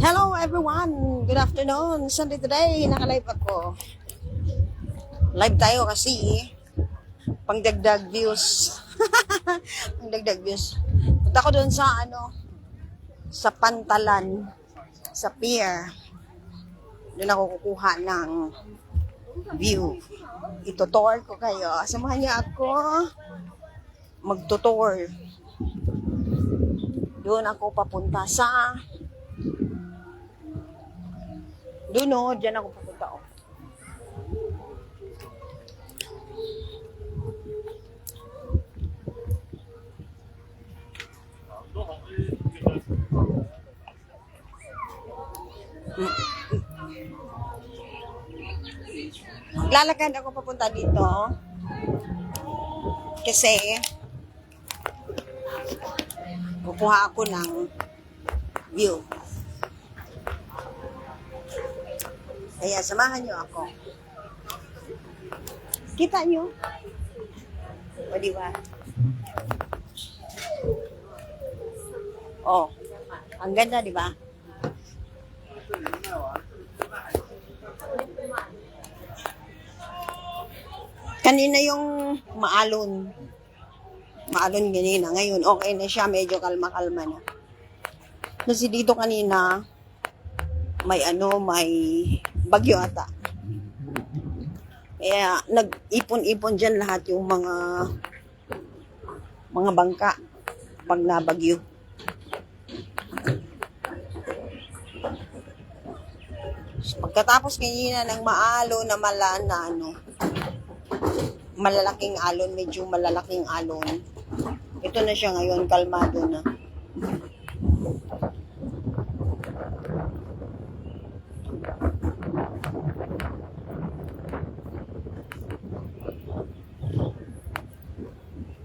Hello everyone! Good afternoon! Sunday today, naka-live ako. Live tayo kasi pangdagdag views. Pangdagdag views. Punta ko doon sa sa Pantalan, sa pier. Doon ako kukuha ng view. Itutour ko kayo. Samahan niyo ako magtutour. Doon ako papunta sa doon o, dyan ako pupunta o. Lalakad ako papunta dito kasi kukuha ako ng view. Kaya samahan nyo ako. Kita nyo? O, diba? Oh, ang ganda, diba? Kanina yung maalon. Maalon ganina. Ngayon, okay na siya. Medyo kalma-kalma na. Kasi dito kanina, may bagyo ata. Kaya nag-ipon-ipon dyan lahat yung mga bangka pag nabagyo. Pagkatapos kanina ng maalo na malalaking alon, medyo malalaking alon. Ito na siya ngayon, kalmado na.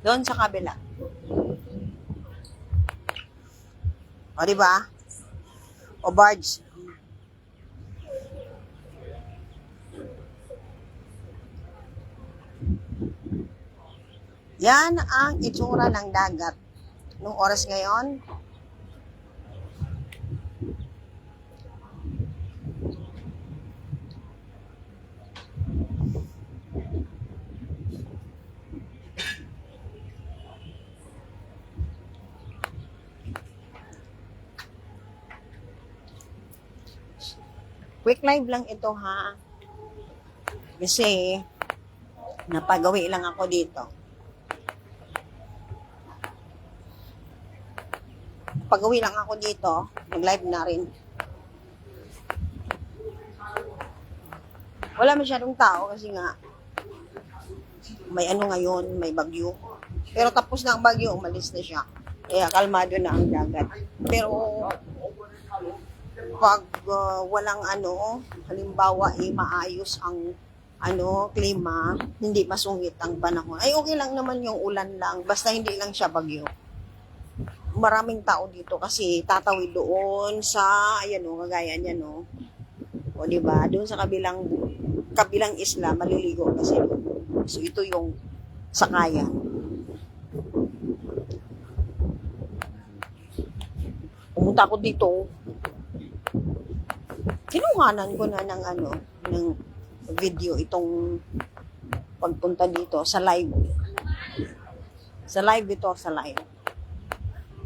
Doon sa kabila. O, diba? O, barge. Yan ang itsura ng dagat. Nung oras ngayon, quick live lang ito ha. Kasi napagawi lang ako dito. Pagawi lang ako dito, mag-live na rin. Wala masyadong tao kasi nga may ngayon, may bagyo. Pero tapos na ang bagyo, umalis na siya. Kaya kalmado na ang dagat. Pero pag walang halimbawa maayos ang klima, hindi masungit ang panahon. Ay okay lang naman yung ulan lang, basta hindi lang siya bagyo. Maraming tao dito kasi tatawid doon sa kagaya niyan o diba, doon sa kabilang isla maliligo kasi doon. So ito yung sakayan. Pumunta ako dito, kinuhanan ko na ng video itong pagpunta dito sa live. Sa live ito, sa live.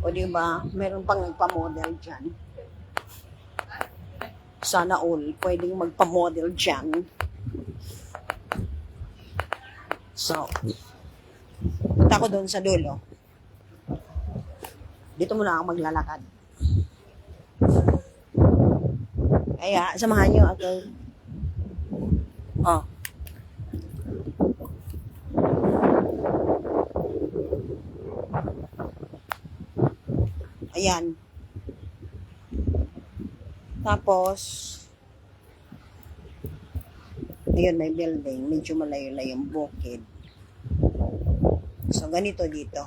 O diba, meron pang nagpa-model dyan. Sana all pwedeng magpa-model dyan. So, punta ko doon sa dulo. Dito muna ako maglalakad. Kaya, samahan nyo ako. Oh. Ayan. Tapos, ayun, may building. Medyo malayo-layo yung bukid. So, ganito dito.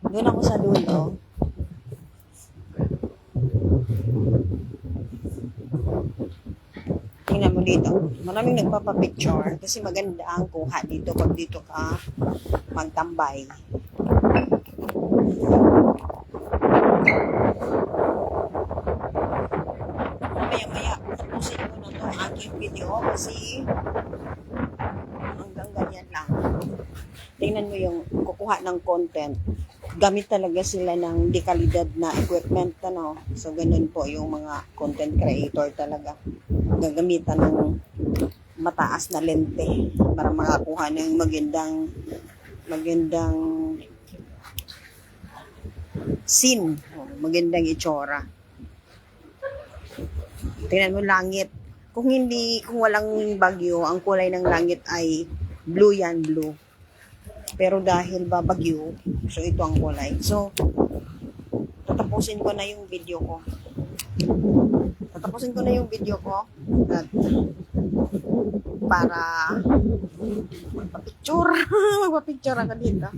Doon ako sa dulo. Tingnan mo dito. Maraming nagpapapicture kasi maganda ang kuha dito pag dito ka magtambay. Maya-maya, tapusin ko na itong aking video kasi hanggang ganyan lang. Tingnan mo yung kukuha ng content. Gamit talaga sila ng dekalidad na equipment, ano. So, ganun po yung mga content creator talaga. Gagamitan ng mataas na lente para makakuha ng magandang scene, magandang itsura. Tingnan mo langit. Kung walang bagyo, ang kulay ng langit ay blue yan, blue. Pero dahil babagyo, so ito ang kulay. So, tatapusin ko na yung video ko. At para magpa-picture ako dito.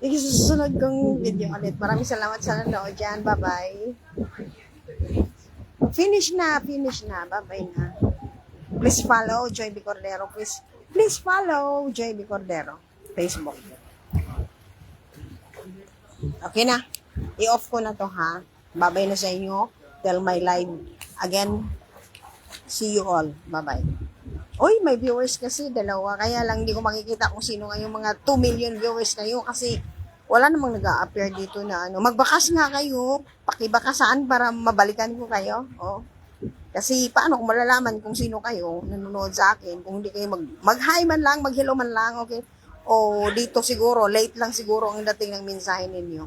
Yung susunod kong video ulit. Maraming salamat sa nanood dyan. Bye-bye. Finish na. Bye-bye na. Please follow Joy B. Cordero. Please follow Joy B. Cordero. Facebook. Okay na. I-off ko na to, ha. Bye-bye na sa inyo. Till my live again. See you all. Bye-bye. Oy, may viewers kasi, dalawa. Kaya lang hindi ko makikita kung sino ngayong mga 2 million viewers kayo kasi wala namang nag-a-appear dito na ano. Magbakas nga kayo. Pakibakasan para mabalikan ko kayo. Oh. Kasi paano kung malalaman kung sino kayo nanonood sa akin, kung hindi kayo mag-hi man lang, mag-hello man lang, okay? O dito siguro, late lang siguro ang dating ng mensahe ninyo.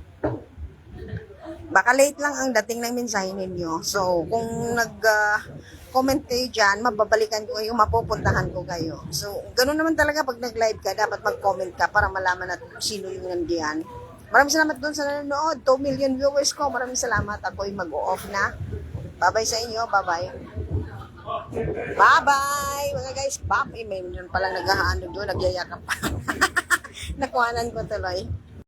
Baka late lang ang dating ng mensahe ninyo. So, kung comment kayo dyan, mababalikan ko kayo, mapupuntahan ko kayo. So, ganun naman talaga pag nag-live ka, dapat mag-comment ka para malaman natin sino yung nandiyan. Maraming salamat doon sa nanonood. 2 million viewers ko. Maraming salamat. Ako'y mag-off na. Bye-bye sa inyo. Bye-bye. Bye-bye, mga guys. Bye. May meron palang naghahaano doon. Nagyayakap pa. Nakuhanan ko tuloy.